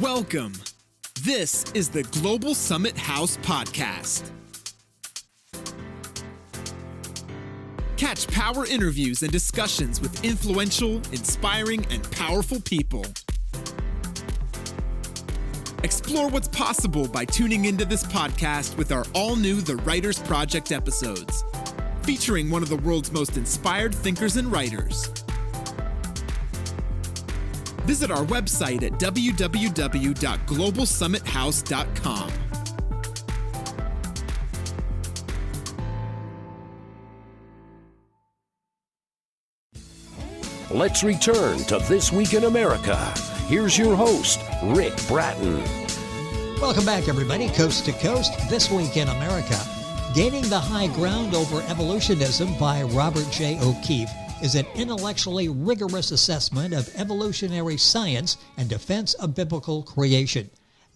Welcome. This is the Global Summit House podcast. Catch power interviews and discussions with influential, inspiring, and powerful people. Explore what's possible by tuning into this podcast with our all-new The Writers Project episodes, featuring one of the world's most inspired thinkers and writers. Visit our website at www.globalsummithouse.com. Let's return to This Week in America. Here's your host, Rick Bratton. Welcome back, everybody. Coast to Coast, This Week in America. Gaining the High Ground Over Evolutionism by Robert J. O'Keefe is an intellectually rigorous assessment of evolutionary science and defense of biblical creation.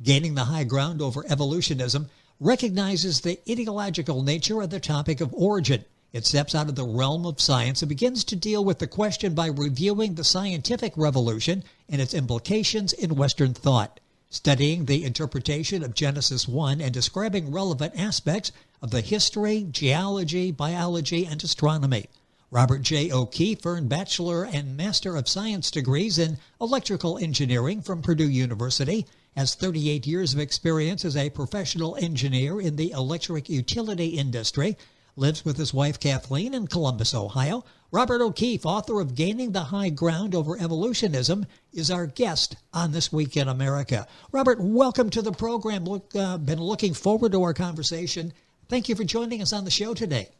Gaining the High Ground Over Evolutionism recognizes the ideological nature of the topic of origin. It steps out of the realm of science and begins to deal with the question by reviewing the scientific revolution and its implications in Western thought, studying the interpretation of Genesis 1 and describing relevant aspects of the history, geology, biology, and astronomy. Robert J. O'Keefe earned Bachelor and Master of Science degrees in electrical engineering from Purdue University, has 38 years of experience as a professional engineer in the electric utility industry, lives with his wife Kathleen in Columbus, Ohio. Robert O'Keefe, author of Gaining the High Ground Over Evolutionism, is our guest on This Week in America. Robert, welcome to the program. Been looking forward to our conversation. Thank you for joining us on the show today.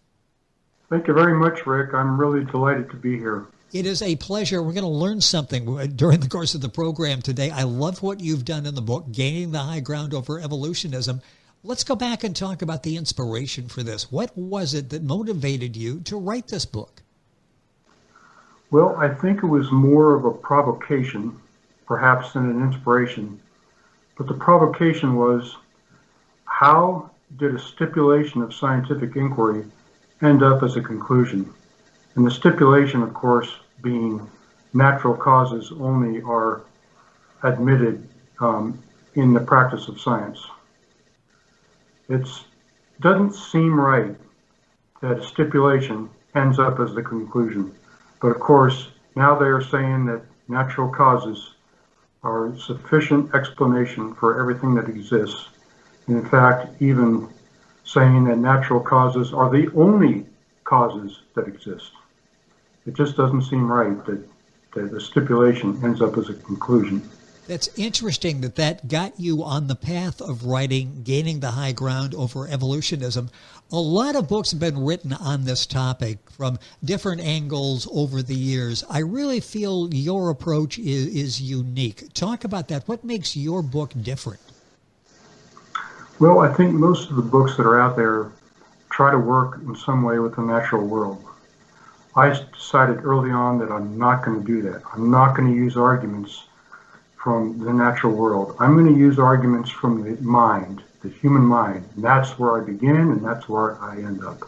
Thank you very much, Rick. I'm really delighted to be here. It is a pleasure. We're going to learn something during the course of the program today. I love what you've done in the book, Gaining the High Ground Over Evolutionism. Let's go back and talk about the inspiration for this. What was it that motivated you to write this book? Well, I think it was more of a provocation, perhaps, than an inspiration. But the provocation was, how did a stipulation of scientific inquiry end up as a conclusion? And the stipulation, of course, being natural causes only are admitted in the practice of science. It doesn't seem right that a stipulation ends up as the conclusion. But of course, now they are saying that natural causes are sufficient explanation for everything that exists. And in fact, even saying that natural causes are the only causes that exist. It just doesn't seem right that the stipulation ends up as a conclusion. That's interesting that got you on the path of writing Gaining the High Ground Over Evolutionism. A lot of books have been written on this topic from different angles over the years. I really feel your approach is unique. Talk about that. What makes your book different? Well, I think most of the books that are out there try to work in some way with the natural world. I decided early on that I'm not going to do that. I'm not going to use arguments from the natural world. I'm going to use arguments from the mind, the human mind. And that's where I begin and that's where I end up.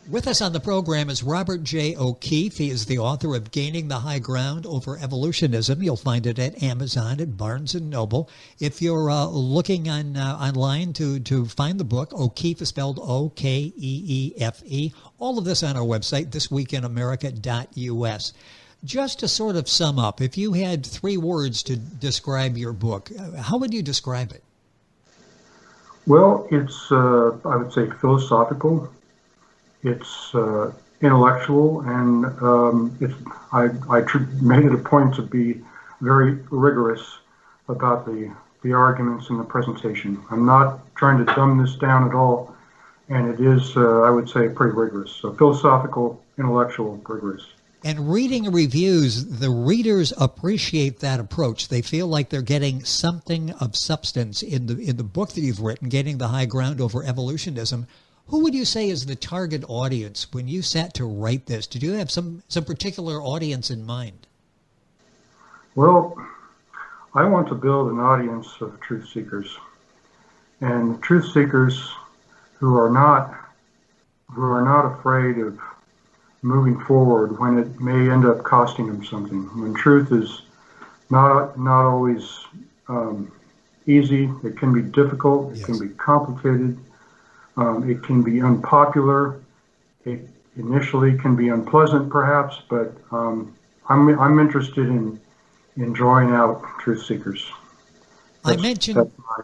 With us on the program is Robert J. O'Keefe. He is the author of Gaining the High Ground Over Evolutionism. You'll find it at Amazon, at Barnes & Noble. If you're looking online to find the book, O'Keefe is spelled O-K-E-E-F-E. All of this on our website, thisweekinamerica.us. Just to sort of sum up, if you had 3 words to describe your book, how would you describe it? Well, it's, I would say, philosophical. It's intellectual, and I made it a point to be very rigorous about the arguments in the presentation. I'm not trying to dumb this down at all, and it is, I would say, pretty rigorous. So philosophical, intellectual, rigorous. And reading reviews, the readers appreciate that approach. They feel like they're getting something of substance in the book that you've written, Gaining the High Ground Over Evolutionism. Who would you say is the target audience when you sat to write this? Did you have some particular audience in mind? Well, I want to build an audience of truth seekers, and truth seekers who are not afraid of moving forward when it may end up costing them something. When truth is not always easy. It can be difficult. It can Yes. be complicated. It can be unpopular. It initially can be unpleasant, perhaps, but I'm interested in drawing out truth seekers. I That's mentioned my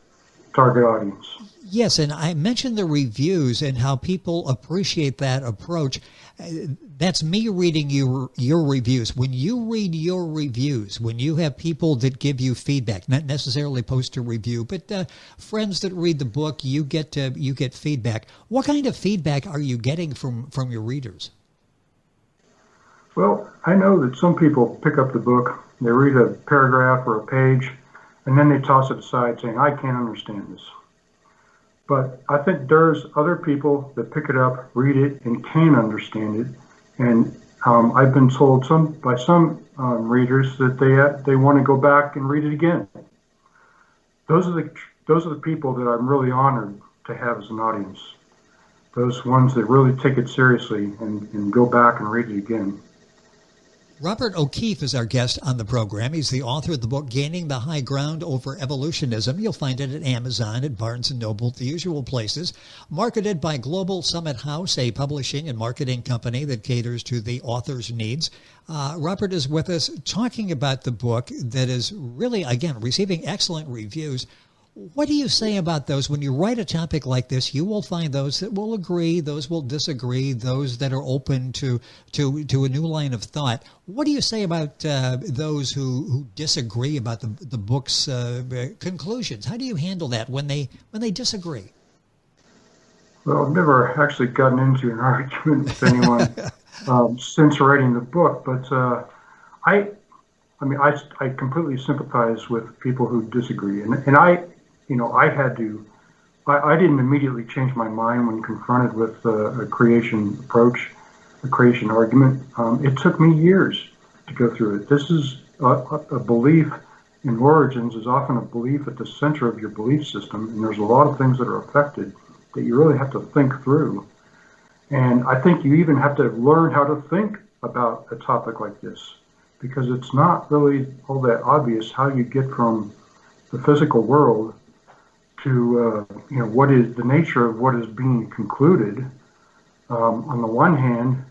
target audience. Yes, and I mentioned the reviews and how people appreciate that approach. That's me reading your reviews. When you read your reviews, when you have people that give you feedback, not necessarily post a review, but friends that read the book, you get feedback. What kind of feedback are you getting from your readers? Well, I know that some people pick up the book, they read a paragraph or a page, and then they toss it aside saying, I can't understand this. But I think there's other people that pick it up, read it, and can understand it. And I've been told by some readers that they want to go back and read it again. Those are the people that I'm really honored to have as an audience. Those ones that really take it seriously and go back and read it again. Robert O'Keefe is our guest on the program. He's the author of the book, Gaining the High Ground Over Evolutionism. You'll find it at Amazon, at Barnes & Noble, the usual places. Marketed by Global Summit House, a publishing and marketing company that caters to the author's needs. Robert is with us talking about the book that is really, again, receiving excellent reviews. What do you say about those? When you write a topic like this, you will find those that will agree, those will disagree, those that are open to a new line of thought. What do you say about those who disagree about the book's conclusions? How do you handle that when they disagree? Well, I've never actually gotten into an argument with anyone since writing the book, but I mean, I completely sympathize with people who disagree, and I didn't immediately change my mind when confronted with a creation approach, a creation argument. It took me years to go through it. This is a belief in origins is often a belief at the center of your belief system, and there's a lot of things that are affected that you really have to think through. And I think you even have to learn how to think about a topic like this, because it's not really all that obvious how you get from the physical world to what is the nature of what is being concluded. On the one hand,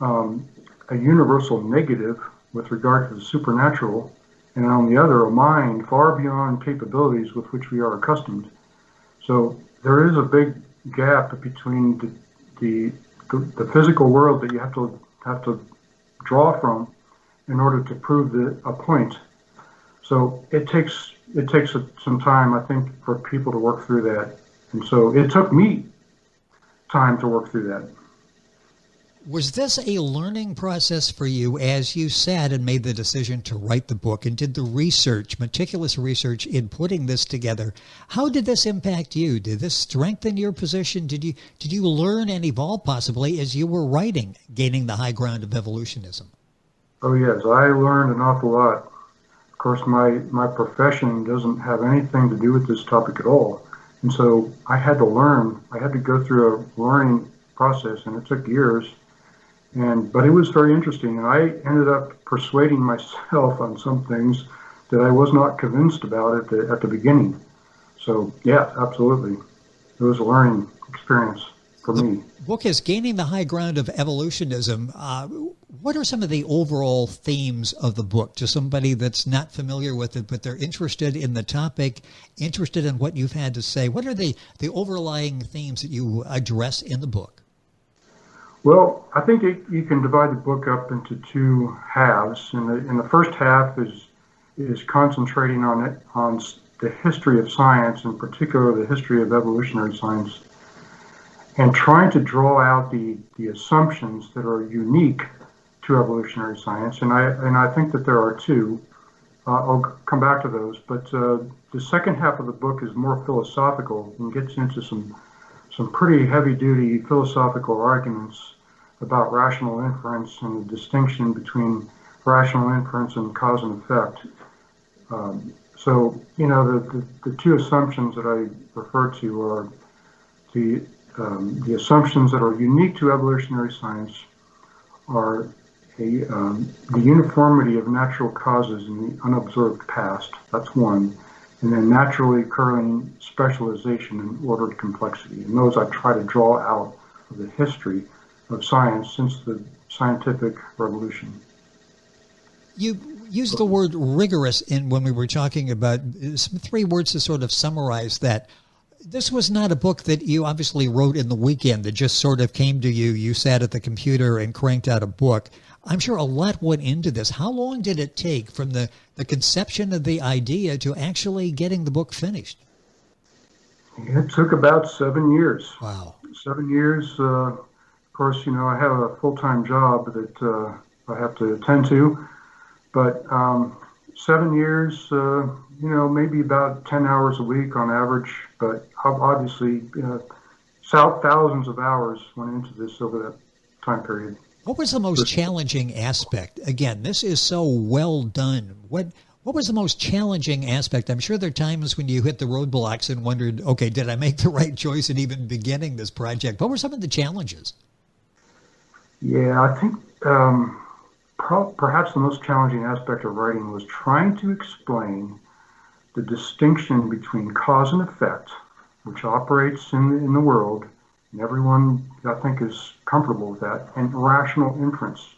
a universal negative with regard to the supernatural, and on the other, a mind far beyond capabilities with which we are accustomed. So there is a big gap between the physical world that you have to draw from in order to prove a point. So it takes some time, I think, for people to work through that. And so it took me time to work through that. Was this a learning process for you as you sat and made the decision to write the book and did the research, meticulous research in putting this together? How did this impact you? Did this strengthen your position? Did you learn and evolve possibly as you were writing Gaining the High Ground of Evolutionism? Oh yes, I learned an awful lot. Of course, my profession doesn't have anything to do with this topic at all. And so I had to learn. I had to go through a learning process, and it took years. But it was very interesting, and I ended up persuading myself on some things that I was not convinced about at the beginning. So yeah, absolutely, it was a learning experience for me. The book is Gaining the High Ground of Evolutionism. What are some of the overall themes of the book to somebody that's not familiar with it, but they're interested in the topic, interested in what you've had to say? What are the overlying themes that you address in the book? Well, I think you can divide the book up into two halves. And the first half is concentrating on the history of science, in particular the history of evolutionary science, and trying to draw out the assumptions that are unique to evolutionary science. And I think that there are two. I'll come back to those. But the second half of the book is more philosophical and gets into some pretty heavy-duty philosophical arguments about rational inference and the distinction between rational inference and cause and effect. So, the two assumptions that I refer to are the assumptions that are unique to evolutionary science are the uniformity of natural causes in the unobserved past. That's one. And then naturally occurring specialization and ordered complexity. And those I try to draw out of the history of science since the scientific revolution. You used the word rigorous when we were talking about some 3 words to sort of summarize that. This was not a book that you obviously wrote in the weekend that just sort of came to you. You sat at the computer and cranked out a book. I'm sure a lot went into this. How long did it take from the conception of the idea to actually getting the book finished? It took about 7 years. Wow. 7 years. Of course, I have a full-time job that I have to attend to. But 7 years, maybe about 10 hours a week on average. But obviously, thousands of hours went into this over that time period. What was the most challenging aspect? Again, this is so well done. What was the most challenging aspect? I'm sure there are times when you hit the roadblocks and wondered, okay, did I make the right choice in even beginning this project? What were some of the challenges? Yeah, I think perhaps the most challenging aspect of writing was trying to explain the distinction between cause and effect, which operates in the world, and everyone, I think, is comfortable with that, and rational inference.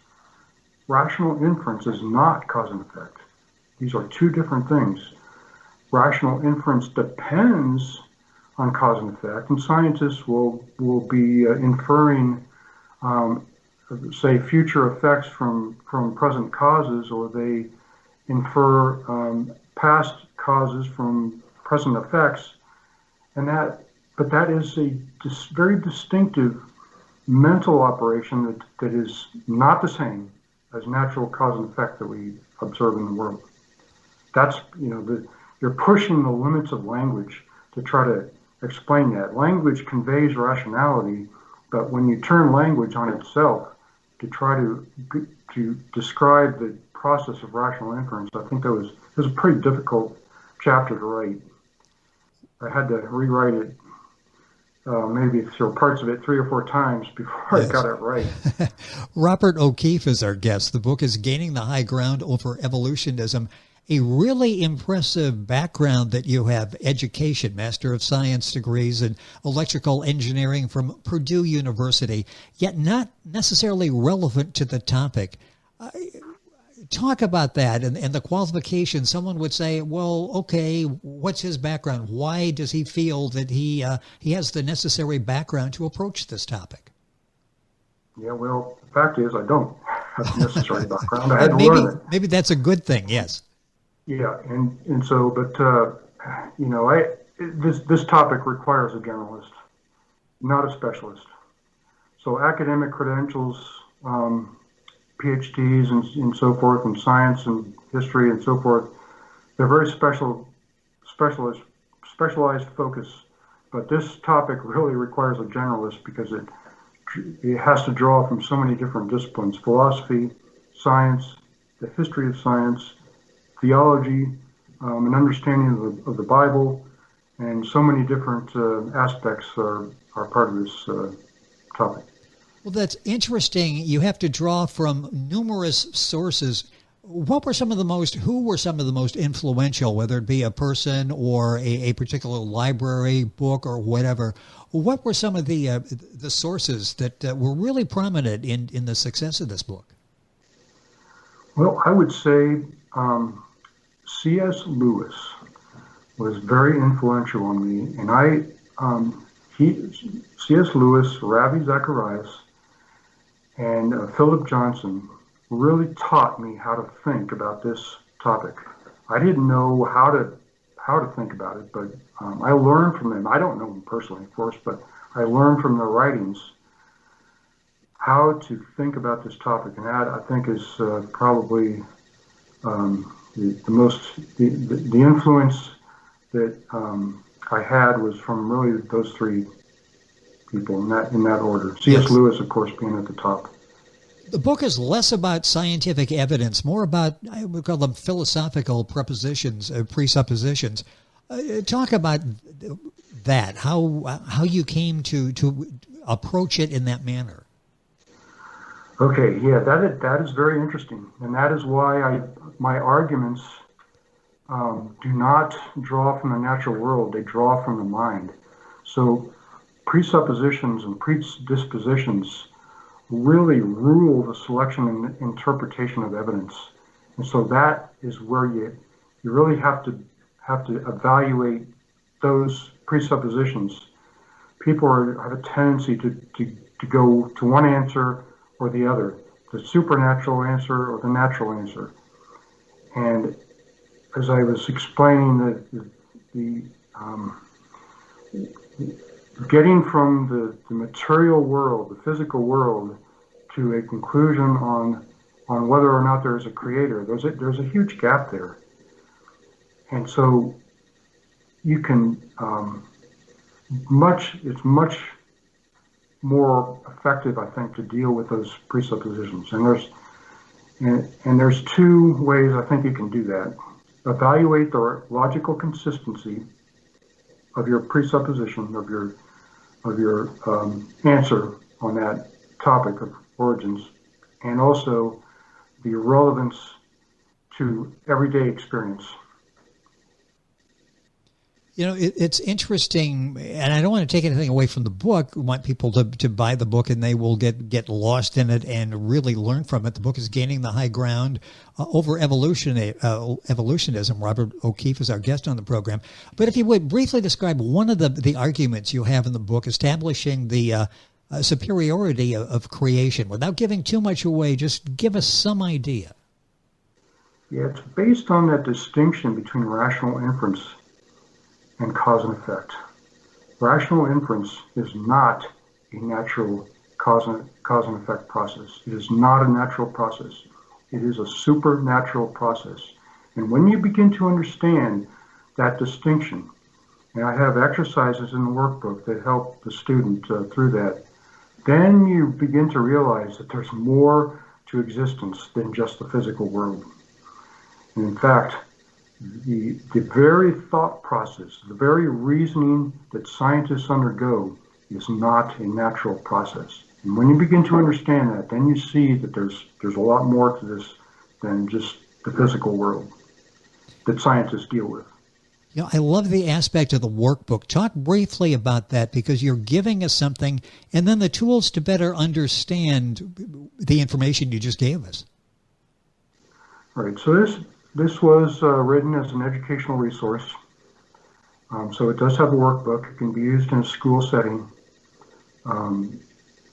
Rational inference is not cause and effect. These are 2 different things. Rational inference depends on cause and effect, and scientists will be inferring, say, future effects from present causes, or they infer past causes from present effects, but that is a very distinctive mental operation that is not the same as natural cause and effect that we observe in the world. That's, you're pushing the limits of language to try to explain that. Language conveys rationality, but when you turn language on itself to try to describe the process of rational inference, I think it was a pretty difficult chapter to write. I had to rewrite it, maybe throw parts of it 3 or 4 times before I got it right. Robert O'Keefe is our guest. The book is Gaining the High Ground Over Evolutionism. A really impressive background that you have: education, Master of Science degrees in electrical engineering from Purdue University, yet not necessarily relevant to the topic. Talk about that and the qualifications. Someone would say, well, okay, what's his background? Why does he feel that he has the necessary background to approach this topic? Yeah, well, the fact is I don't have the necessary background. I had to learn it. Maybe that's a good thing, yes. Yeah, and so, but, this topic requires a generalist, not a specialist. So academic credentials, PhDs and so forth, in science and history and so forth, they're very specialized focus. But this topic really requires a generalist because it has to draw from so many different disciplines: philosophy, science, the history of science, theology, an understanding of the Bible, and so many different aspects are part of this topic. Well, that's interesting. You have to draw from numerous sources. Who were some of the most influential, whether it be a person or a particular library, book, or whatever? What were some of the sources that were really prominent in the success of this book? Well, I would say C.S. Lewis was very influential on me, and C.S. Lewis, Ravi Zacharias, and Philip Johnson really taught me how to think about this topic. I didn't know how to think about it, but I learned from them. I don't know them personally, of course, but I learned from their writings how to think about this topic, and that, I think, is probably the influence that I had was from really those 3 people in that order. C.S. Yes. Lewis, of course, being at the top. The book is less about scientific evidence, more about, I would call them philosophical presuppositions. Talk about that, how you came to approach it in that manner. Okay, yeah, that is very interesting, and that is why my arguments do not draw from the natural world; they draw from the mind. So presuppositions and predispositions really rule the selection and interpretation of evidence, and so that is where you really have to evaluate those presuppositions. People have a tendency to go to one answer or the other, the supernatural answer or the natural answer. And as I was explaining, the getting from the material world, the physical world, to a conclusion on whether or not there is a creator, there's a huge gap there. And so you can it's much more effective, I think, to deal with those presuppositions. And there's two ways I think you can do that. Evaluate the logical consistency of your presupposition, of your answer on that topic of origins, and also the relevance to everyday experience. It's interesting, and I don't want to take anything away from the book. I want people to buy the book, and they will get lost in it and really learn from it. The book is Gaining the High Ground over Evolutionism. Robert O'Keefe is our guest on the program. But if you would briefly describe one of the arguments you have in the book, establishing the superiority of creation, without giving too much away, just give us some idea. Yeah, it's based on that distinction between rational inference and cause and effect. Rational inference is not a natural cause and effect process. It is not a natural process. It is a supernatural process. And when you begin to understand that distinction, and I have exercises in the workbook that help the student through that, then you begin to realize that there's more to existence than just the physical world. And in fact, the very thought process, the very reasoning that scientists undergo is not a natural process. And when you begin to understand that, then you see that there's a lot more to this than just the physical world that scientists deal with. I love the aspect of the workbook. Talk briefly about that, because you're giving us something and then the tools to better understand the information you just gave us. Right. So this was written as an educational resource. So it does have a workbook. It can be used in a school setting.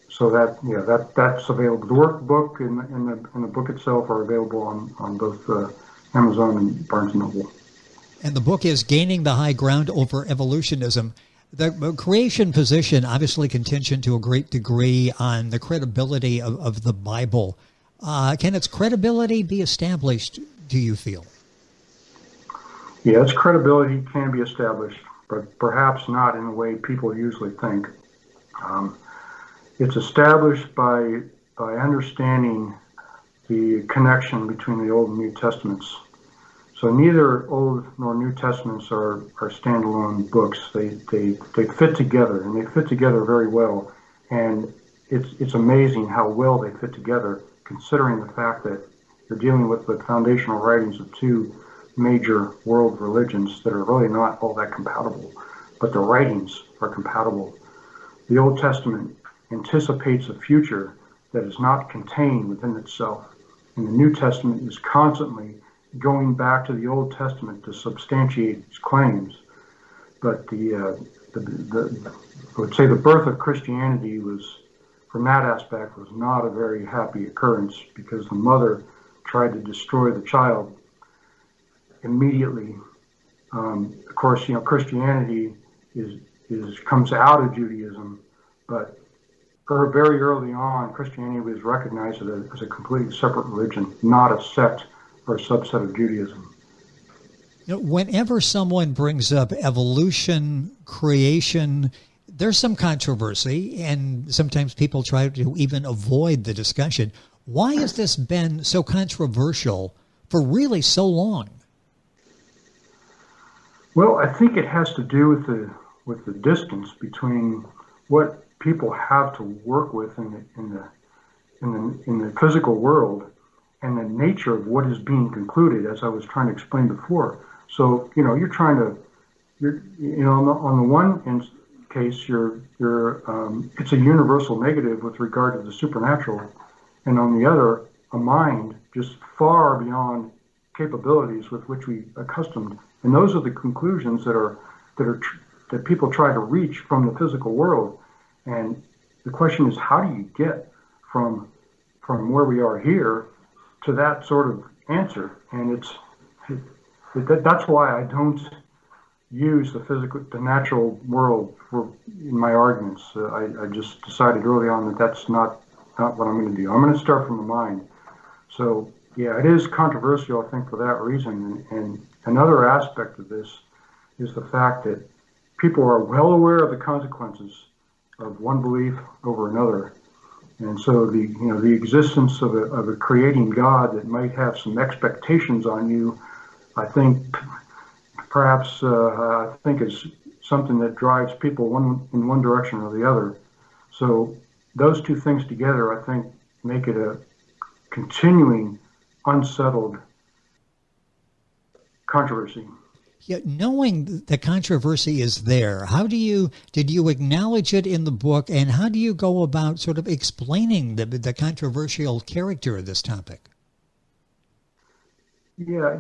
So that's available. The workbook and the book itself are available on both Amazon and Barnes & Noble. And the book is Gaining the High Ground over Evolutionism. The creation position, obviously contingent to a great degree on the credibility of the Bible. Can its credibility be established, do you feel? Yeah, its credibility can be established, but perhaps not in the way people usually think. It's established by understanding the connection between the Old and New Testaments. So neither Old nor New Testaments are standalone books. They fit together, and they fit together very well. And it's amazing how well they fit together, considering the fact that you're dealing with the foundational writings of two major world religions that are really not all that compatible, but the writings are compatible. The Old Testament anticipates a future that is not contained within itself, and the New Testament is constantly going back to the Old Testament to substantiate its claims. But I would say the birth of Christianity was, from that aspect, was not a very happy occurrence, because the mother tried to destroy the child immediately. Of course, Christianity comes out of Judaism, but very early on, Christianity was recognized as a completely separate religion, not a sect or a subset of Judaism. Whenever someone brings up evolution, creation, there's some controversy, and sometimes people try to even avoid the discussion. Why has this been so controversial for really so long? Well, I think it has to do with the distance between what people have to work with in in the physical world and the nature of what is being concluded, as I was trying to explain before. So, you're trying to, on the one case, it's a universal negative with regard to the supernatural, and on the other, a mind just far beyond capabilities with which we accustomed. And those are the conclusions that people try to reach from the physical world. And the question is, how do you get from where we are here to that sort of answer? And that's why I don't use the natural world in my arguments. I just decided early on that that's not what I'm going to do. I'm going to start from the mind. So yeah, it is controversial, I think, for that reason. And another aspect of this is the fact that people are well aware of the consequences of one belief over another. And so the existence of a creating God that might have some expectations on you, I think is something that drives people in one direction or the other. So those two things together, I think, make it a continuing unsettled controversy. Yeah, knowing the controversy is there, did you acknowledge it in the book, and how do you go about sort of explaining the controversial character of this topic? Yeah,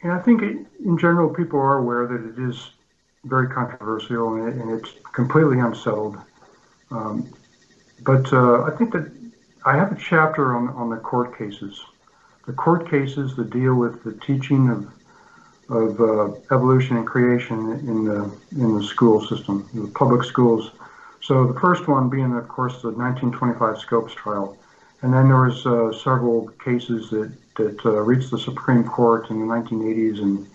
and I think in general people are aware that it is very controversial and it's completely unsettled. But I think that I have a chapter on the court cases. The court cases that deal with the teaching of evolution and creation in the school system, the public schools. So the first one being, of course, the 1925 Scopes trial, and then there was several cases that reached the Supreme Court in the 1980s and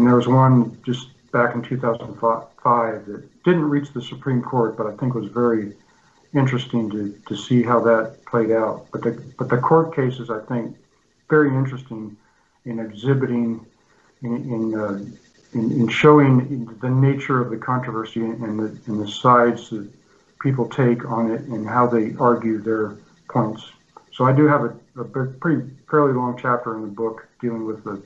there was one just back in 2005 that didn't reach the Supreme Court, but I think was very interesting to see how that played out. But the court cases, I think, very interesting in exhibiting, in showing the nature of the controversy and the sides that people take on it and how they argue their points. So I do have a fairly long chapter in the book dealing with the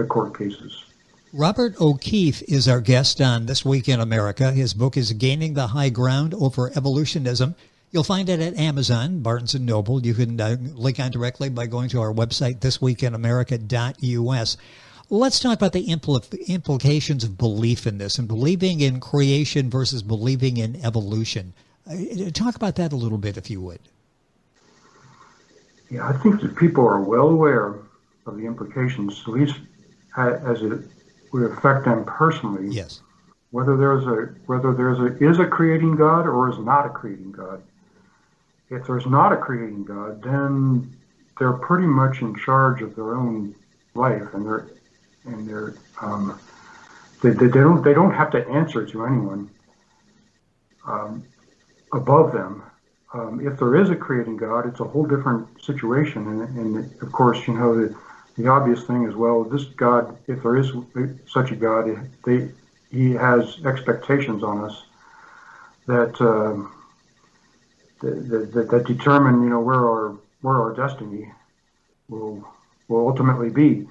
court cases. Robert O'Keefe is our guest on This Week in America. His book is Gaining the High Ground Over Evolutionism. You'll find it at Amazon, Barnes & Noble. You can link on directly by going to our website, thisweekinamerica.us. Let's talk about the implications of belief in this and believing in creation versus believing in evolution. Talk about that a little bit, if you would. Yeah, I think that people are well aware of the implications, at least as it would affect them personally. Yes. Whether there is a creating God or is not a creating God. If there's not a creating God, then they're pretty much in charge of their own life, and they don't have to answer to anyone above them. If there is a creating God, it's a whole different situation, and of course, the obvious thing is, well, this God, if there is such a God, he has expectations on us that determine, where our destiny will ultimately be.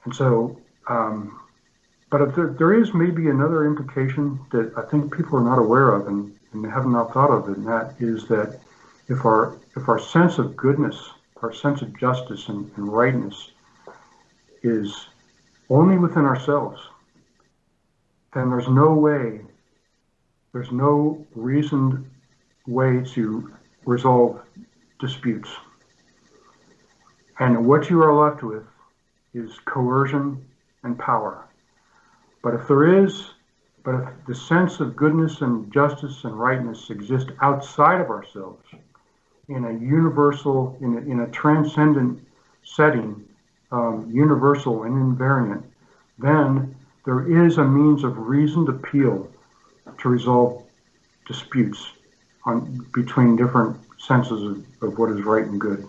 And so, but if there is maybe another implication that I think people are not aware of and have not thought of it, and that is that if our sense of goodness, our sense of justice and rightness is only within ourselves, then there's no reasoned way to resolve disputes. And what you are left with is coercion and power. But if the sense of goodness and justice and rightness exist outside of ourselves, in a universal, in a transcendent setting, universal and invariant, then there is a means of reasoned appeal to resolve disputes between different senses of what is right and good.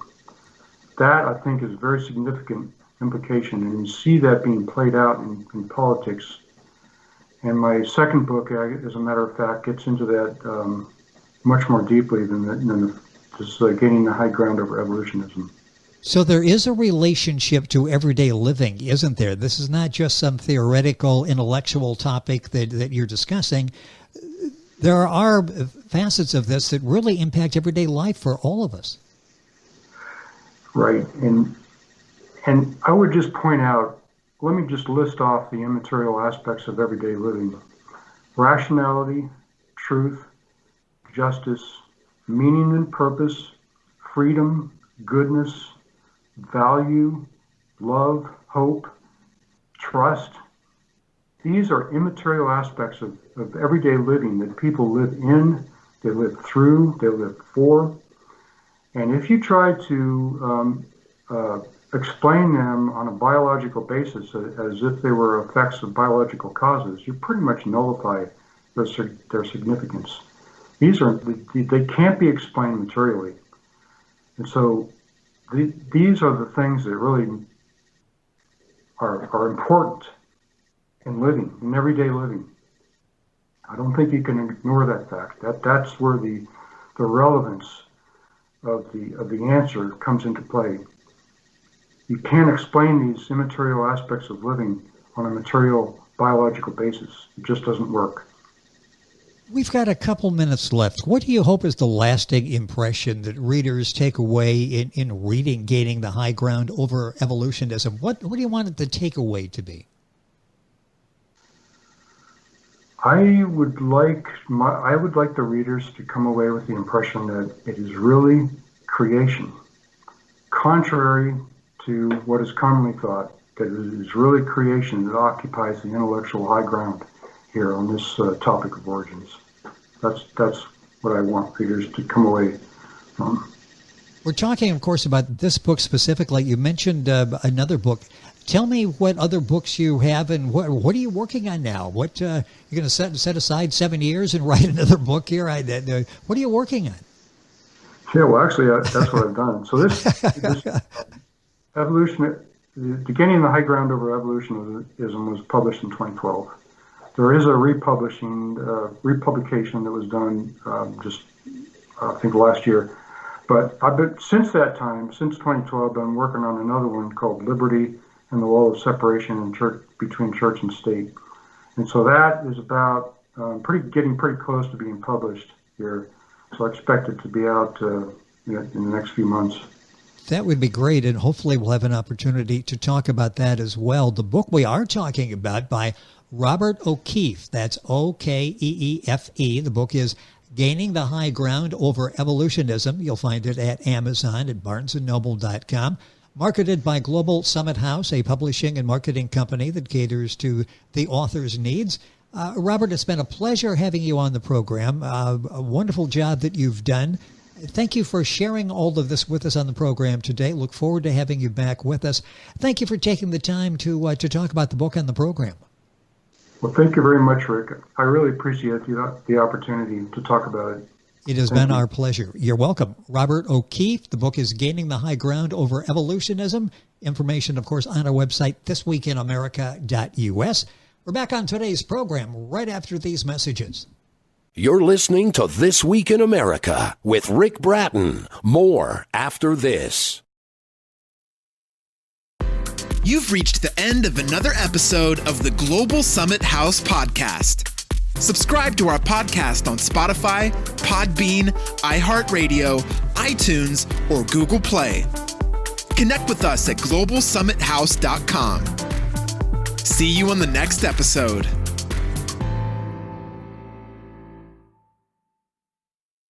That, I think, is a very significant implication, and you see that being played out in politics. And my second book, as a matter of fact, gets into that much more deeply than just gaining the high ground over evolutionism. So there is a relationship to everyday living, isn't there? This is not just some theoretical, intellectual topic that you're discussing. There are facets of this that really impact everyday life for all of us. Right. And I would just point out, let me just list off the immaterial aspects of everyday living. Rationality, truth, justice, meaning and purpose, freedom, goodness, value, love, hope, trust. These are immaterial aspects of everyday living that people live in, they live through, they live for. And if you try to explain them on a biological basis as if they were effects of biological causes, you pretty much nullify their significance. They can't be explained materially. And so these are the things that really are important in living, in everyday living. I don't think you can ignore that fact. That's where the relevance of the answer comes into play. You can't explain these immaterial aspects of living on a material biological basis. It just doesn't work. We've got a couple minutes left. What do you hope is the lasting impression that readers take away in reading Gaining the High Ground over Evolutionism? What do you want the takeaway to be? I would like the readers to come away with the impression that it is really creation, contrary to what is commonly thought, that it is really creation that occupies the intellectual high ground here on this topic of origins. That's what I want readers to come away from. We're talking, of course, about this book specifically. You mentioned another book. Tell me what other books you have and what are you working on now? What you're going to set aside 7 years and write another book here? What are you working on? Yeah, well, actually, that's what I've done. So this evolution, the Gaining the High Ground over Evolutionism was published in 2012. There is a republication that was done just I think last year. But since that time, since 2012, I've been working on another one called Liberty and the Wall of Separation between Church and State. And so that is about getting pretty close to being published here. So I expect it to be out in the next few months. That would be great, and hopefully we'll have an opportunity to talk about that as well. The book we are talking about by Robert O'Keefe, that's Okeefe. The book is Gaining the High Ground over Evolutionism. You'll find it at Amazon at barnesandnoble.com. Marketed by Global Summit House, a publishing and marketing company that caters to the author's needs. Robert, it's been a pleasure having you on the program. A wonderful job that you've done. Thank you for sharing all of this with us on the program today. Look forward to having you back with us. Thank you for taking the time to talk about the book on the program. Well, thank you very much, Rick. I really appreciate the opportunity to talk about it. It has been our pleasure. You're welcome. Robert O'Keefe. The book is Gaining the High Ground over Evolutionism. Information, of course, on our website, thisweekinamerica.us. We're back on today's program right after these messages. You're listening to This Week in America with Rick Bratton. More after this. You've reached the end of another episode of the Global Summit House podcast. Subscribe to our podcast on Spotify, Podbean, iHeartRadio, iTunes, or Google Play. Connect with us at globalsummithouse.com. See you on the next episode.